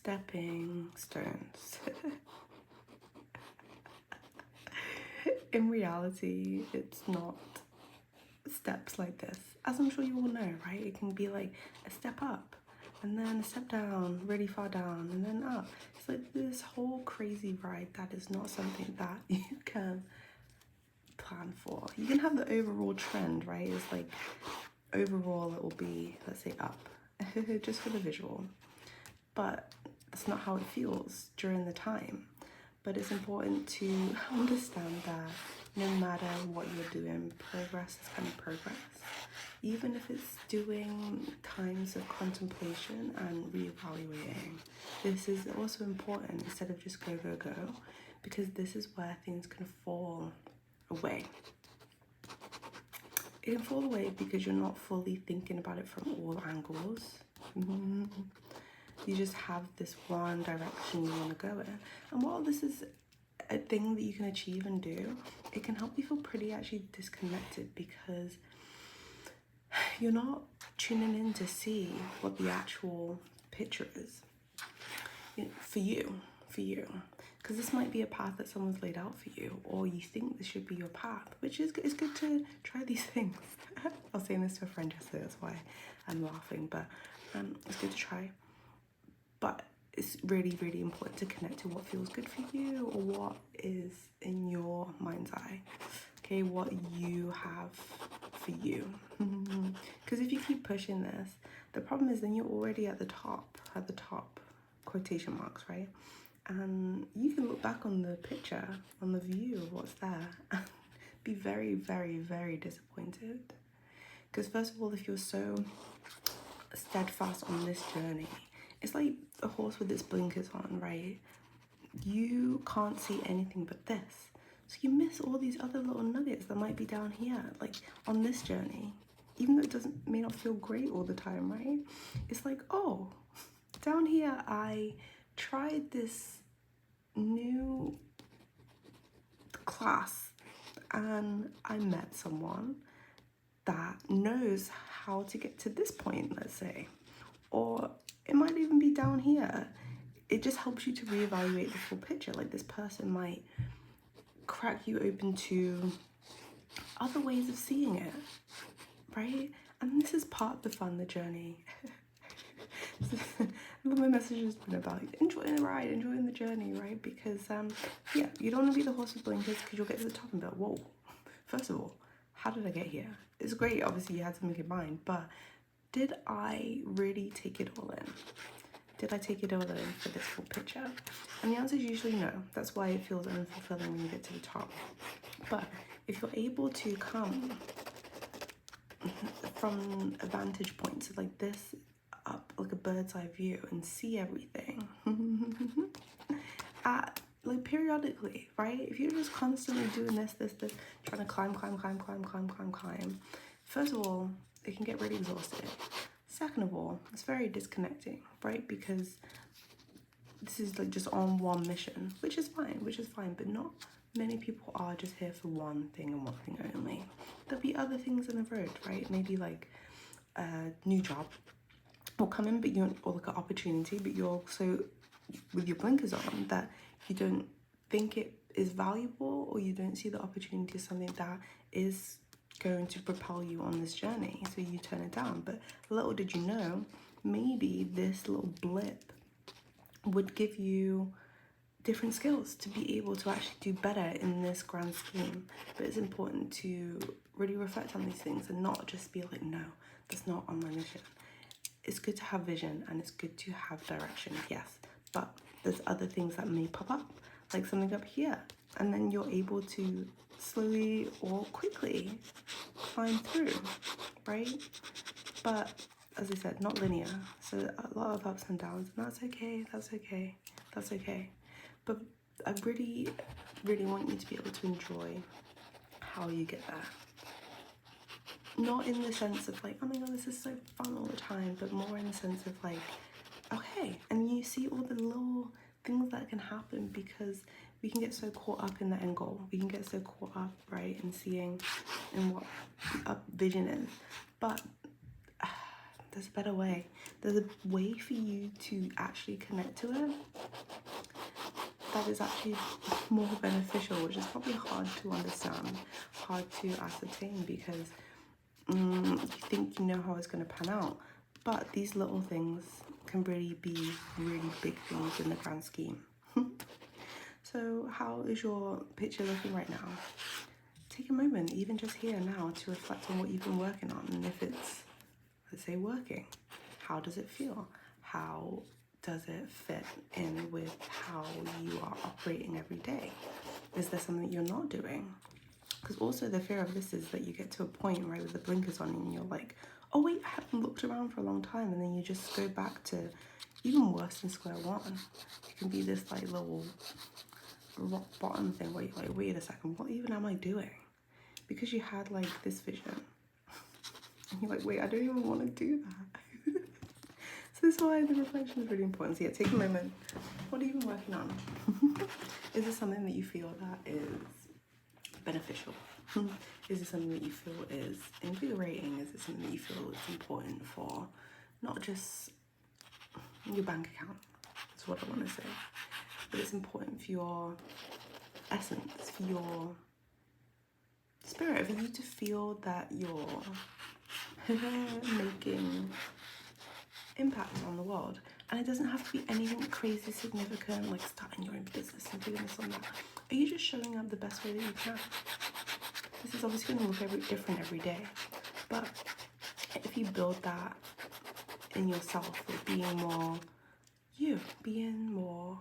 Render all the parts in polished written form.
stepping stones. In reality, it's not steps like this. As I'm sure you all know, right? It can be like a step up and then a step down, really far down, and then up. It's like this whole crazy ride that is not something that you can plan for. You can have the overall trend, right? It's like overall it will be, let's say, up, just for the visual. But that's not how it feels during the time. But it's important to understand that no matter what you're doing, progress is kind of progress. Even if it's doing times of contemplation and reevaluating, this is also important instead of just go, go, go, because this is where things can fall away. It can fall away because you're not fully thinking about it from all angles. You just have this one direction you want to go in. And while this is a thing that you can achieve and do, it can help you feel pretty actually disconnected because you're not tuning in to see what the actual picture is for you. Because this might be a path that someone's laid out for you, or you think this should be your path, which is it's good to try these things. I was saying this to a friend yesterday, that's why I'm laughing, but it's good to try. But it's really, really important to connect to what feels good for you or what is in your mind's eye. Okay, what you have for you. Because if you keep pushing this, the problem is then you're already at the top, quotation marks, right? And you can look back on the picture, on the view of what's there, and be very, very, very disappointed. Because first of all, if you're so steadfast on this journey, it's like a horse with its blinkers on, right? You can't see anything but this. So you miss all these other little nuggets that might be down here, like on this journey. Even though it may not feel great all the time, right? It's like, oh, down here I tried this new class and I met someone that knows how to get to this point, let's say. Or it might even be down here. It just helps you to reevaluate the full picture. Like this person might crack you open to other ways of seeing it, right? And this is part of the fun, the journey. My message has been about enjoying the ride, enjoying the journey, right? Because yeah, you don't want to be the horse with blinkers because you'll get to the top and be like, whoa, first of all, how did I get here? It's great, obviously you had something in mind, but did I really take it all in? Did I take it all in for this full picture? And the answer is usually no. That's why it feels unfulfilling when you get to the top. But if you're able to come from a vantage point, so like this, up like a bird's eye view and see everything like periodically, right? If you're just constantly doing this, trying to climb, first of all, it can get really exhausted. Second of all, it's very disconnecting, right? Because this is like just on one mission, which is fine, but not many people are just here for one thing and one thing only. There'll be other things in the road, right? Maybe like a new job will come in, but you're, or like an opportunity, but you're also with your blinkers on that you don't think it is valuable, or you don't see the opportunity as something that is going to propel you on this journey, so you turn it down. But little did you know, maybe this little blip would give you different skills to be able to actually do better in this grand scheme. But it's important to really reflect on these things and not just be like, no, that's not on my mission. It's good to have vision and it's good to have direction, yes, but there's other things that may pop up, like something up here, and then you're able to slowly or quickly climb through, right? But as I said, not linear, so a lot of ups and downs, and that's okay. But I really, really want you to be able to enjoy how you get there. Not in the sense of like, oh my god, this is so fun all the time, but more in the sense of like, okay, and you see all the little things that can happen, because we can get so caught up in the end goal. We can get so caught up, right, in seeing in what the up vision is. But there's a better way. There's a way for you to actually connect to it that is actually more beneficial, which is probably hard to understand, hard to ascertain, because you think you know how it's going to pan out. But these little things can really be really big things in the grand scheme. So how is your picture looking right now? Take a moment, even just here now, to reflect on what you've been working on. And if it's, let's say, working, how does it feel? How does it fit in with how you are operating every day? Is there something you're not doing? Because also the fear of this is that you get to a point, right, with the blinkers on and you're like, oh wait, I haven't looked around for a long time, and then you just go back to even worse than square one. It can be this like little rock bottom thing where you're like, wait a second, what even am I doing? Because you had like this vision and you're like, wait, I don't even want to do that. So this is why the reflection is really important. So yeah, take a moment. What are you even working on? Is this something that you feel that is beneficial? Is it something that you feel is invigorating? Is it something that you feel is important for not just your bank account? That's what I want to say. But it's important for your essence, for your spirit, for you to feel that you're making impact on the world. And it doesn't have to be anything crazy significant, like starting your own business and doing this and that. Are you just showing up the best way that you can? This is obviously going to look different every day, but if you build that in yourself, with being more you, being more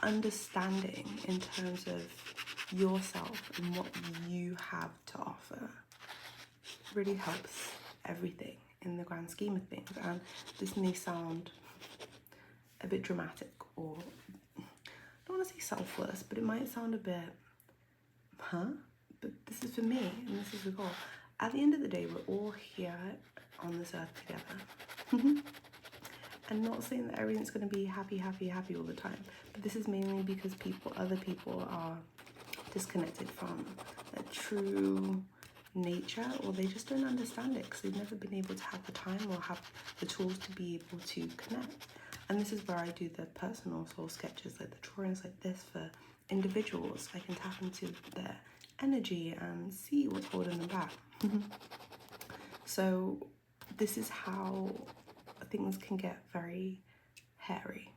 understanding in terms of yourself and what you have to offer, really helps everything in the grand scheme of things. And this may sound a bit dramatic, or I don't want to say selfless, but it might sound a bit, but this is for me, and this is the goal. At the end of the day, we're all here on this earth together. And not saying that everything's going to be happy all the time, but this is mainly because other people are disconnected from their true nature, or they just don't understand it because they've never been able to have the time or have the tools to be able to connect. And this is where I do the personal soul sketches, like the drawings like this for individuals. I can tap into their energy and see what's holding them back. So this is how things can get very hairy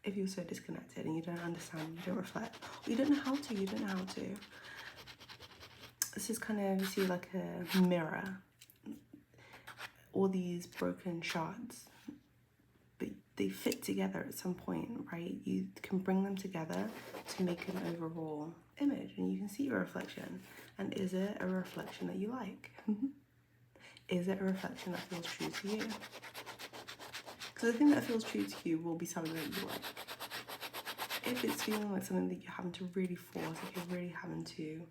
if you're so disconnected and you don't understand, you don't reflect, or you don't know how to. This is kind of, you see, like a mirror, all these broken shards, but they fit together at some point, right? You can bring them together to make an overall image, and you can see your reflection. And is it a reflection that you like? Is it a reflection that feels true to you? Because the thing that feels true to you will be something that you like. If it's feeling like something that you're having to really force, like you're really having to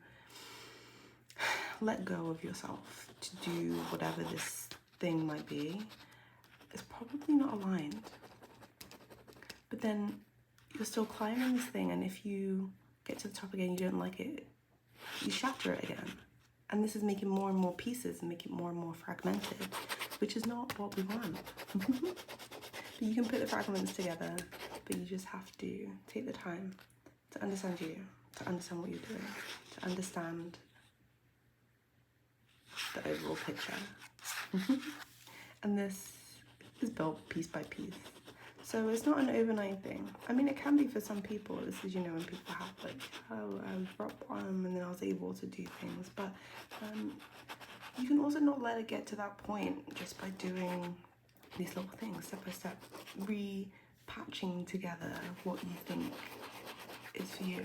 let go of yourself to do whatever this thing might be, it's probably not aligned. But then you're still climbing this thing, and if you get to the top again, you don't like it, you shatter it again. And this is making more and more pieces and make it more and more fragmented, which is not what we want. But you can put the fragments together, but you just have to take the time to understand you, to understand what you're doing, to understand the overall picture. And this is built piece by piece. So it's not an overnight thing. I mean, it can be for some people. This is, when people have like, oh, I was rock bottom and then I was able to do things. But you can also not let it get to that point just by doing these little things, step by step, repatching together what you think is for you.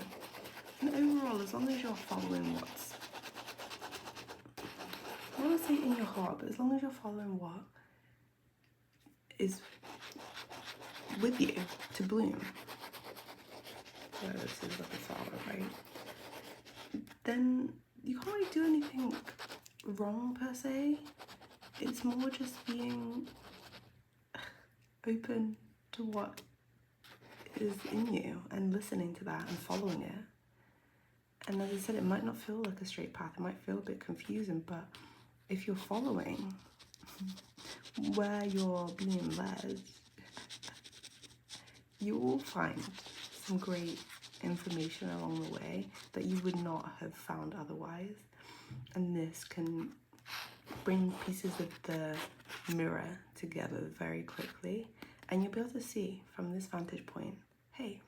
And overall, as long as you're following what's, I don't want to say in your heart, but as long as you're following what is with you to bloom, so this is like a flower, right? Then you can't really do anything wrong per se. It's more just being open to what is in you and listening to that and following it. And as I said, it might not feel like a straight path, it might feel a bit confusing, but if you're following where you're being led, you will find some great information along the way that you would not have found otherwise. And this can bring pieces of the mirror together very quickly, and you'll be able to see from this vantage point, hey,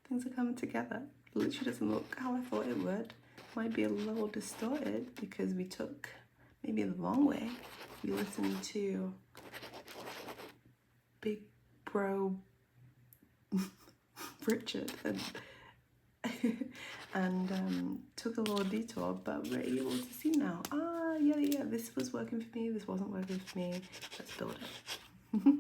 things are coming together. It literally doesn't look how I thought it would. Might be a little distorted because we took maybe the wrong way. We listened to big bro Richard and took a little detour, but we're able to see now. Yeah, this was working for me, this wasn't working for me. Let's build it.